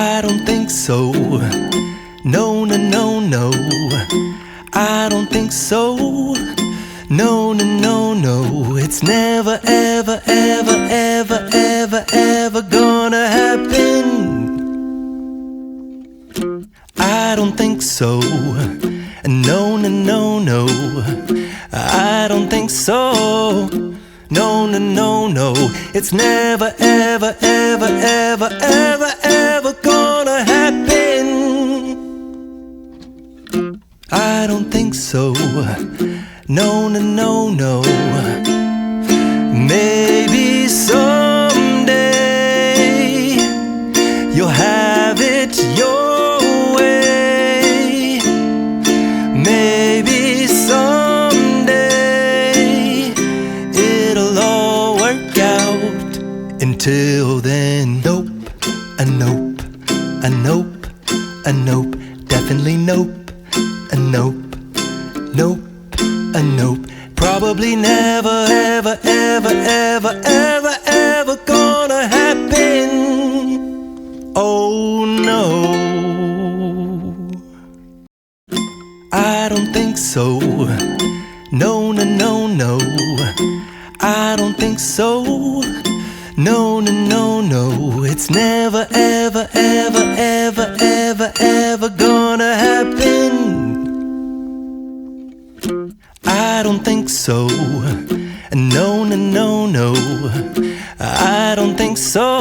I don't think so. No, no, no, no. I don't think so. No, no, no, no. It's never, ever, ever, ever, ever, ever gonna happen. I don't think so. No, no, no, no. I don't think so. No, no, no, no. It's never, ever, ever, ever, ever, ever gonna happen. I don't think so. No, no, no, no. Maybe someday you'll have it your way. Maybe someday it'll all work out. Until then, nope, a nope, a nope, a nope, definitely nope, a nope, nope, a nope. Probably never, ever, ever, ever, ever, ever gonna happen. Oh no, I don't think so. No, no, no, no. I don't think so. No, no, no, no. It's never, ever, ever, ever, ever, ever gonna happen. I don't think so. No, no, no, no. I don't think so.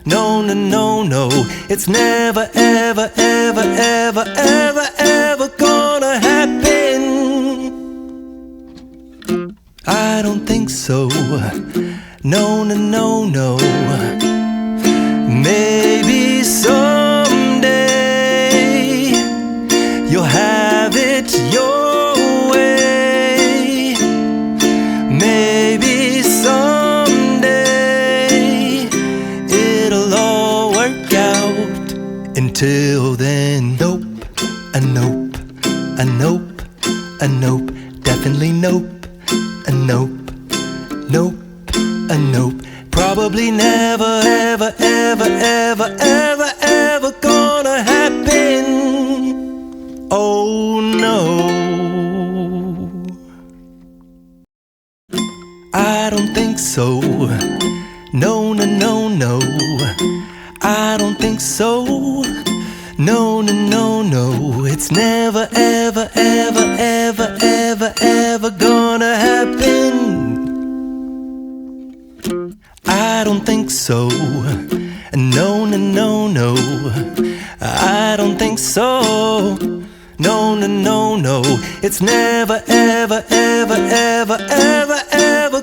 No, no, no, no. It's never, ever, ever, ever, ever, ever gonna happen. I don't think so. No, no, no, no. Maybe someday you'll have it your way. Maybe someday it'll all work out. Until then, nope, a nope, a nope, a nope, definitely nope, a nope, nope, a nope. Probably never, ever, ever, ever, ever, ever gonna happen. Oh no, I don't think so. No, no, no, no. I don't think so. No, no, no, no. It's never, ever, ever, ever, ever, ever gonna happen. I don't think so. No, no, no, no. I don't think so. No, no, no, no. It's never, ever, ever, ever, ever, ever